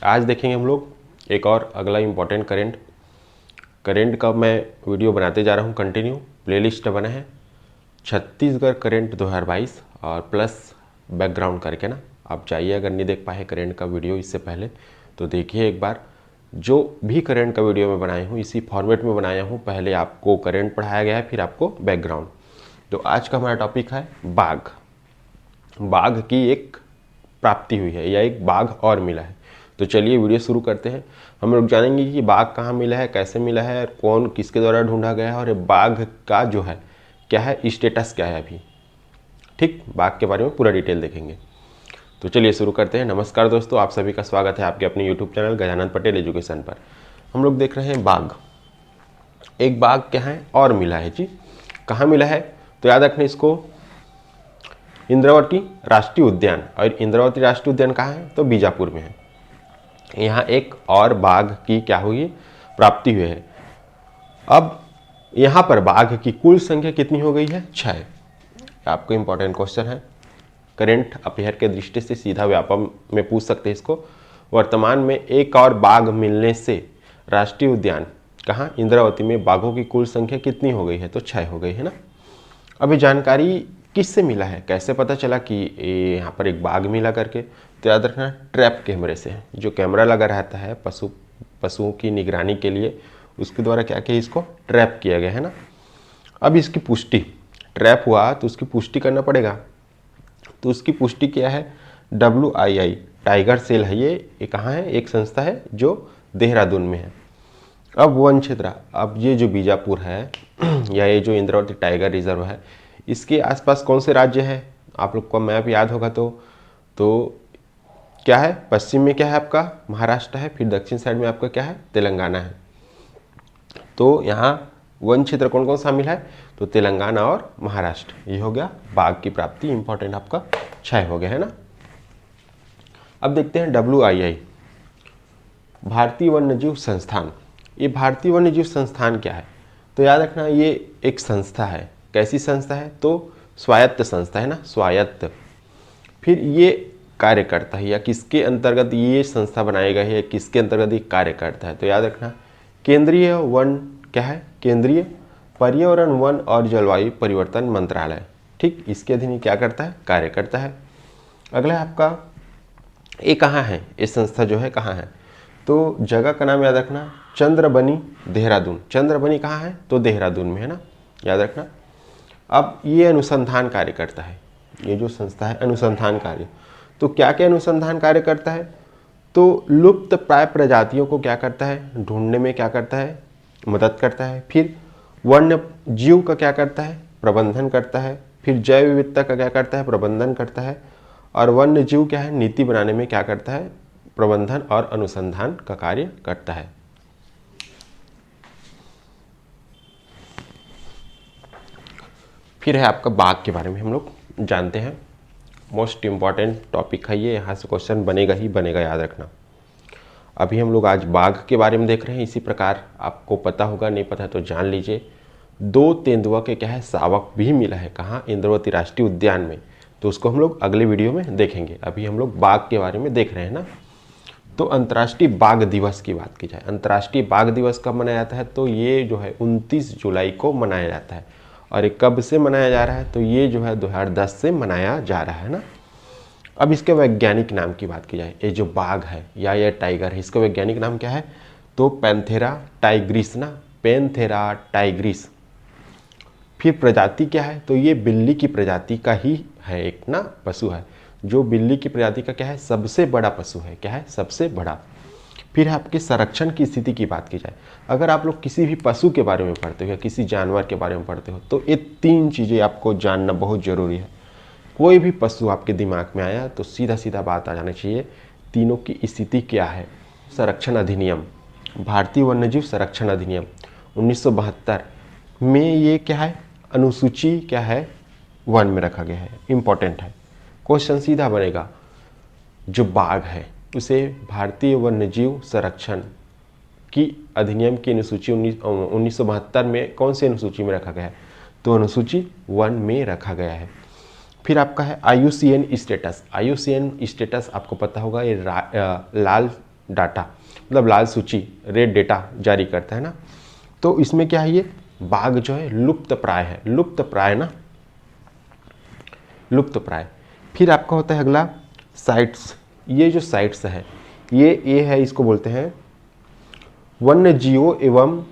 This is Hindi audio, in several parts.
आज देखेंगे हम लोग एक और अगला इम्पॉर्टेंट करेंट का मैं वीडियो बनाते जा रहा हूँ कंटिन्यू। प्लेलिस्ट बना है छत्तीसगढ़ करेंट 2022 और प्लस बैकग्राउंड करके ना, आप जाइए अगर नहीं देख पाए करेंट का वीडियो इससे पहले तो देखिए एक बार। जो भी करेंट का वीडियो मैं बनाया हूँ इसी फॉर्मेट में बनाया हूँ। पहले आपको करेंट पढ़ाया गया है, फिर आपको बैकग्राउंड। तो आज का हमारा टॉपिक है बाघ। बाघ की एक प्राप्ति हुई है या एक बाघ और मिला है। तो चलिए वीडियो शुरू करते हैं। हम लोग जानेंगे कि बाघ कहाँ मिला है, कैसे मिला है, कौन किसके द्वारा ढूंढा गया है और ये बाघ का जो है क्या है, स्टेटस क्या है अभी। ठीक, बाघ के बारे में पूरा डिटेल देखेंगे। तो चलिए शुरू करते हैं। नमस्कार दोस्तों, आप सभी का स्वागत है आपके अपने YouTube channel Gajanan Patel education पर। हम लोग देख रहे हैं बाघ। एक बाघ क्या है और मिला है जी। कहाँ मिला है तो याद रखना इसको, इंद्रावती राष्ट्रीय उद्यान। और इंद्रावती राष्ट्रीय उद्यान कहाँ है तो बीजापुर में है। यहाँ एक और बाघ की क्या हुई, प्राप्ति हुई है। अब यहाँ पर बाघ की कुल संख्या कितनी हो गई है, 6। आपको इंपॉर्टेंट क्वेश्चन है, करेंट अफेयर के दृष्टि से सीधा व्यापक में पूछ सकते हैं इसको। वर्तमान में एक और बाघ मिलने से राष्ट्रीय उद्यान कहाँ, इंद्रावती में बाघों की कुल संख्या कितनी हो गई है तो 6 हो गई है ना। अभी जानकारी किससे मिला है, कैसे पता चला कि यहाँ पर एक बाघ मिला करके, तो याद रखना ट्रैप कैमरे से। जो कैमरा लगा रहता है पशुओं की निगरानी के लिए, उसके द्वारा क्या किया, इसको ट्रैप किया गया है ना। अब इसकी पुष्टि, ट्रैप हुआ तो उसकी पुष्टि करना पड़ेगा। तो उसकी पुष्टि क्या है, WII टाइगर सेल है ये कहाँ है, एक संस्था है जो देहरादून में है। अब वन क्षेत्र, अब ये जो बीजापुर है या ये जो इंद्रावती टाइगर रिजर्व है, इसके आसपास कौन से राज्य है, आप लोग को मैप याद होगा तो क्या है, पश्चिम में क्या है आपका महाराष्ट्र है, फिर दक्षिण साइड में आपका क्या है तेलंगाना है। तो यहाँ वन क्षेत्र कौन कौन शामिल है तो तेलंगाना और महाराष्ट्र। ये हो गया बाघ की प्राप्ति, इंपॉर्टेंट आपका 6 हो गया है ना। अब देखते हैं WII भारतीय वन्यजीव संस्थान। ये भारतीय वन्यजीव संस्थान क्या है तो याद रखना ये एक संस्था है। कैसी संस्था है तो स्वायत्त संस्था है ना, स्वायत्त। फिर ये कार्य करता है या किसके अंतर्गत ये संस्था बनाई गई है, किसके अंतर्गत ये कार्य करता है तो याद रखना केंद्रीय वन क्या है, केंद्रीय पर्यावरण वन और जलवायु परिवर्तन मंत्रालय। ठीक, इसके अधीन ये क्या करता है, कार्य करता है। अगला है आपका, ये कहाँ है, ये संस्था जो है कहाँ है तो जगह का नाम याद रखना चंद्रबनी देहरादून। चंद्रबनी कहाँ है तो देहरादून में है ना, याद रखना। अब ये अनुसंधान कार्य करता है, ये जो संस्था है अनुसंधान कार्य। तो क्या क्या अनुसंधान कार्य करता है तो लुप्त प्राय प्रजातियों को क्या करता है, ढूंढने में क्या करता है, मदद करता है। फिर वन्य जीव का क्या करता है, प्रबंधन करता है। फिर जैव विविधता का क्या करता है, प्रबंधन करता है। और वन्य जीव क्या है, नीति बनाने में क्या करता है, प्रबंधन और अनुसंधान का कार्य करता है। फिर है आपका बाघ के बारे में हम लोग जानते हैं। मोस्ट इम्पॉर्टेंट टॉपिक है ये, यहाँ से क्वेश्चन बनेगा ही बनेगा, याद रखना। अभी हम लोग आज बाघ के बारे में देख रहे हैं। इसी प्रकार आपको पता होगा, नहीं पता है तो जान लीजिए, 2 तेंदुआ के क्या है शावक भी मिला है कहाँ, इंद्रावती राष्ट्रीय उद्यान में। तो उसको हम लोग अगले वीडियो में देखेंगे। अभी हम लोग बाघ के बारे में देख रहे हैं ना। तो अंतर्राष्ट्रीय बाघ दिवस की बात की जाए, अंतर्राष्ट्रीय बाघ दिवस कब मनाया जाता है तो ये जो है 29 जुलाई को मनाया जाता है। और ये कब से मनाया जा रहा है तो ये जो है 2010 से मनाया जा रहा है ना। अब इसके वैज्ञानिक नाम की बात की जाए, ये जो बाघ है या ये टाइगर है, इसका वैज्ञानिक नाम क्या है तो पैंथेरा टाइग्रिस ना, पैंथेरा टाइग्रिस। फिर प्रजाति क्या है तो ये बिल्ली की प्रजाति का ही है, एक ना पशु है जो बिल्ली की प्रजाति का क्या है, सबसे बड़ा पशु है, क्या है सबसे बड़ा। फिर आपके संरक्षण की स्थिति की बात की जाए, अगर आप लोग किसी भी पशु के बारे में पढ़ते हो या किसी जानवर के बारे में पढ़ते हो तो ये 3 चीज़ें आपको जानना बहुत ज़रूरी है। कोई भी पशु आपके दिमाग में आया तो सीधा सीधा बात आ जाना चाहिए, तीनों की स्थिति क्या है। संरक्षण अधिनियम, भारतीय वन्यजीव संरक्षण अधिनियम 1972 में ये क्या है, अनुसूची क्या है 1 में रखा गया है, इंपॉर्टेंट है। क्वेश्चन सीधा बनेगा, जो बाघ है उसे भारतीय वन्यजीव संरक्षण की अधिनियम की अनुसूची 1972 में कौन सी अनुसूची में रखा गया है तो अनुसूची 1 में रखा गया है। फिर आपका है IUCN स्टेटस। IUCN स्टेटस आपको पता होगा, ये लाल डाटा, मतलब लाल सूची, रेड डेटा जारी करता है ना। तो इसमें क्या है, ये बाघ जो है लुप्त प्राय है, लुप्त प्राय ना, लुप्त प्राय। फिर आपका होता है अगला साइट्स। ये जो साइट्स है ये है, इसको बोलते हैं वन्य जीवों एवं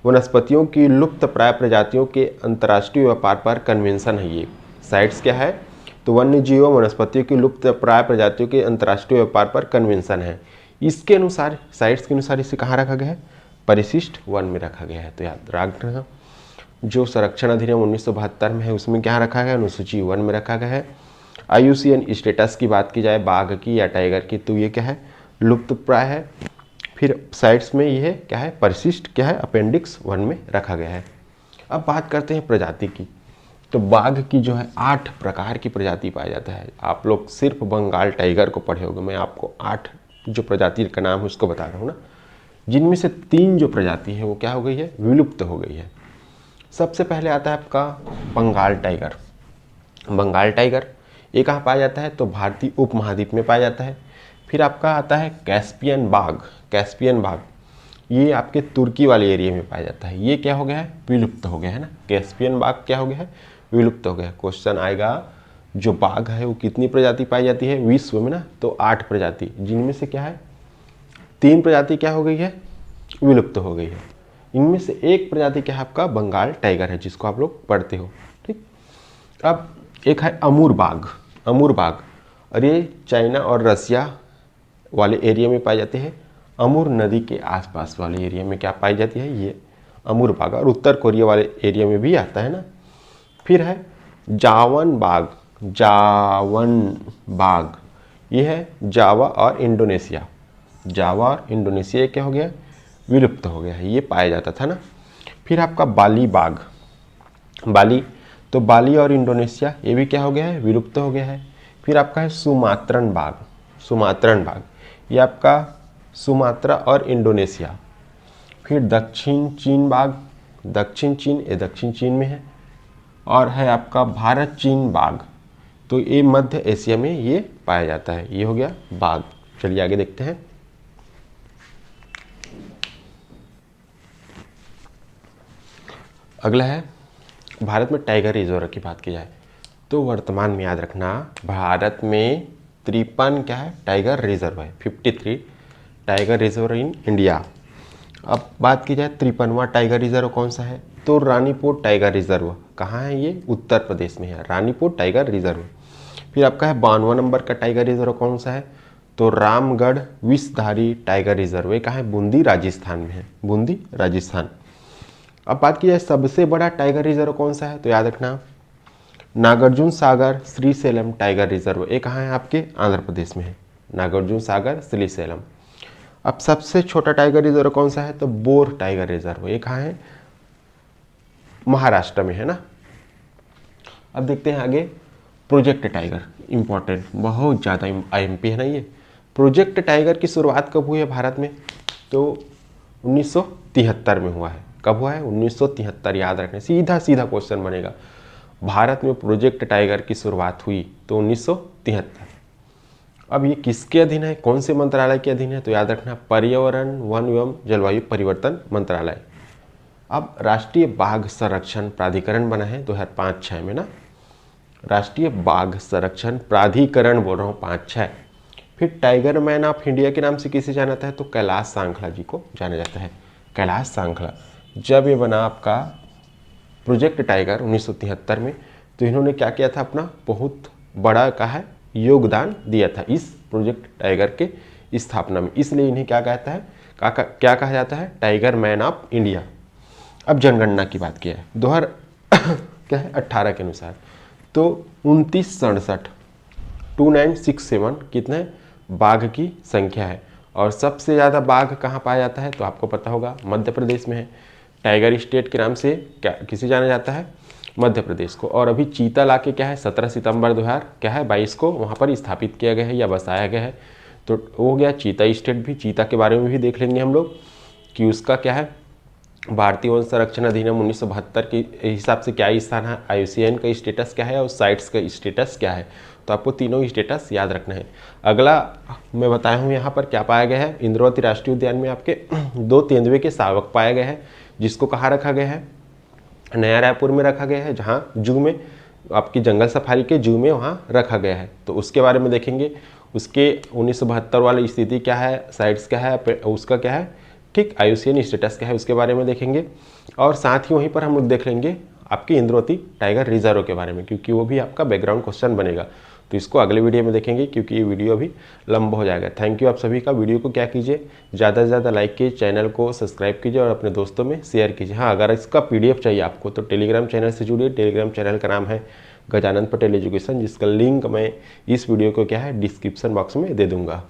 वनस्पतियों की लुप्त प्राय प्रजातियों के अंतर्राष्ट्रीय व्यापार पर कन्वेंशन है। ये साइट्स क्या है, तो वन्य जीवों वनस्पतियों की लुप्त प्राय प्रजातियों के अंतर्राष्ट्रीय व्यापार पर कन्वेंशन है। इसके अनुसार, साइट्स के अनुसार इसे कहाँ रखा गया है, परिशिष्ट वन में रखा गया है। तो याद रखना, जो संरक्षण अधिनियम 1972 में है उसमें क्या रखा गया है, अनुसूची 1 में रखा गया है। IUCN स्टेटस की बात की जाए बाघ की या टाइगर की, तो ये क्या है, लुप्त प्राय है। फिर साइट्स में ये क्या है, परिशिष्ट क्या है, अपेंडिक्स 1 में रखा गया है। अब बात करते हैं प्रजाति की। तो बाघ की जो है 8 प्रकार की प्रजाति पाया जाता है। आप लोग सिर्फ बंगाल टाइगर को पढ़े होंगे, मैं आपको 8 जो प्रजाति का नाम है उसको बता रहा हूँ ना, जिनमें से 3 जो प्रजाति है वो क्या हो गई है, विलुप्त हो गई है। सबसे पहले आता है आपका बंगाल टाइगर। बंगाल टाइगर ये कहाँ पाया जाता है, तो भारतीय उपमहाद्वीप में पाया जाता है। फिर आपका आता है कैस्पियन बाघ। कैस्पियन बाघ ये आपके तुर्की वाले एरिया में पाया जाता है। ये क्या हो गया है, विलुप्त हो गया है ना। कैस्पियन बाघ क्या हो गया है, विलुप्त हो गया। क्वेश्चन आएगा जो बाघ है वो कितनी प्रजाति पाई जाती है विश्व में ना, तो 8 प्रजाति, जिनमें से क्या है 3 प्रजाति क्या हो गई है, विलुप्त हो गई है। इनमें से एक प्रजाति क्या है आपका बंगाल टाइगर है, जिसको आप लोग पढ़ते हो, ठीक। अब एक है अमूर बाघ। अमूर बाघ, और ये चाइना और रसिया वाले एरिया में पाई जाती है। अमूर नदी के आसपास वाले एरिया में क्या पाई जाती है, ये अमूर बाघ, और उत्तर कोरिया वाले एरिया में भी आता है ना। फिर है जावन बाघ। जावन बाघ ये है जावा और इंडोनेशिया। जावा और इंडोनेशिया क्या हो गया, विलुप्त हो गया है, ये पाया जाता था ना। फिर आपका बाली बाघ। बाली, तो बाली और इंडोनेशिया ये भी क्या हो गया है, विलुप्त हो गया है। फिर आपका है सुमात्रन बाघ। सुमात्रन बाघ ये आपका सुमात्रा और इंडोनेशिया। फिर दक्षिण चीन बाघ। दक्षिण चीन, ये दक्षिण चीन में है। और है आपका भारत चीन बाघ, तो ये मध्य एशिया में ये पाया जाता है। ये हो गया बाघ। चलिए आगे देखते हैं। अगला है भारत में टाइगर रिजर्व की बात की जाए तो वर्तमान में याद रखना भारत में 53 क्या है, टाइगर रिजर्व है। 53 टाइगर रिजर्व इन इंडिया। अब बात की जाए 53वां टाइगर रिजर्व कौन सा है, तो रानीपुर टाइगर रिजर्व। कहाँ है ये, उत्तर प्रदेश में है, रानीपुर टाइगर रिजर्व। फिर आपका है 52वां नंबर का टाइगर रिजर्व कौन सा है, तो रामगढ़ विषधारी टाइगर रिजर्व। ये कहाँ है, बूंदी राजस्थान में है, बूंदी राजस्थान। अब बात की जाए सबसे बड़ा टाइगर रिजर्व कौन सा है, तो याद रखना नागार्जुन सागर श्रीशैलम टाइगर रिजर्व। ये कहाँ है, आपके आंध्र प्रदेश में है, नागार्जुन सागर श्रीशैलम। अब सबसे छोटा टाइगर रिजर्व कौन सा है, तो बोर टाइगर रिजर्व। ये कहाँ है, महाराष्ट्र में है ना। अब देखते हैं आगे प्रोजेक्ट टाइगर, इंपॉर्टेंट, बहुत ज़्यादा IMP है ना ये। प्रोजेक्ट टाइगर की शुरुआत कब हुई है भारत में, तो 1973 में हुआ है। कब हुआ है, 1973। याद रखने, सीधा सीधा क्वेश्चन बनेगा। भारत में प्रोजेक्ट टाइगर की शुरुआत हुई तो 1973। अब ये किसके अधीन है, कौन से मंत्रालय के अधीन है, तो याद रखना पर्यावरण वन एवं जलवायु परिवर्तन मंत्रालय। अब राष्ट्रीय बाघ संरक्षण प्राधिकरण बना है 2005-06 में ना, राष्ट्रीय बाघ संरक्षण प्राधिकरण बोल रहा हूँ 5-6। फिर टाइगर मैन ऑफ इंडिया के नाम से किसे जाना जाता है, तो कैलाश सांखला जी को जाना जाता है। कैलाश सांखला, जब ये बना आपका प्रोजेक्ट टाइगर 1973 में, तो इन्होंने क्या किया था, अपना बहुत बड़ा का है योगदान दिया था इस प्रोजेक्ट टाइगर के स्थापना में, इसलिए इन्हें क्या कहता है, क्या कहा जाता है, टाइगर मैन ऑफ इंडिया। अब जनगणना की बात किया है 2018 के अनुसार, तो 2967 कितने बाघ की संख्या है। और सबसे ज़्यादा बाघ कहाँ पाया जाता है, तो आपको पता होगा मध्य प्रदेश में है। टाइगर स्टेट के नाम से क्या किसे जाना जाता है, मध्य प्रदेश को। और अभी चीता लाके क्या है 17 सितंबर 2022 को वहाँ पर स्थापित किया गया है या बसाया गया है। तो हो गया चीता स्टेट भी। चीता के बारे में भी देख लेंगे हम लोग कि उसका क्या है, भारतीय वन संरक्षण अधिनियम 1972 के हिसाब से क्या स्थान है, IUCN का स्टेटस क्या है और साइट्स का स्टेटस क्या है, तो आपको तीनों स्टेटस याद रखना है। अगला मैं बताया हूँ यहाँ पर क्या पाया गया है, इंद्रावती राष्ट्रीय उद्यान में आपके 2 तेंदुए के शावक पाए गए हैं, जिसको कहाँ रखा गया है, नया रायपुर में रखा गया है, जहाँ जू में आपकी जंगल सफारी के जू में वहाँ रखा गया है। तो उसके बारे में देखेंगे, उसके 1972 वाली स्थिति क्या है, साइट्स क्या है, उसका क्या है, ठीक, IUCN स्टेटस क्या है, उसके बारे में देखेंगे। और साथ ही वहीं पर हम लोग देख लेंगे आपकी इंद्रावती टाइगर रिजर्व के बारे में, क्योंकि वो भी आपका बैकग्राउंड क्वेश्चन बनेगा। तो इसको अगले वीडियो में देखेंगे, क्योंकि ये वीडियो अभी लंबा हो जाएगा। थैंक यू आप सभी का। वीडियो को क्या कीजिए, ज़्यादा से ज़्यादा लाइक कीजिए, चैनल को सब्सक्राइब कीजिए और अपने दोस्तों में शेयर कीजिए। हाँ, अगर इसका PDF चाहिए आपको तो टेलीग्राम चैनल से जुड़िए। टेलीग्राम चैनल का नाम है गजानन पटेल एजुकेशन, जिसका लिंक मैं इस वीडियो को क्या है डिस्क्रिप्शन बॉक्स में दे दूँगा।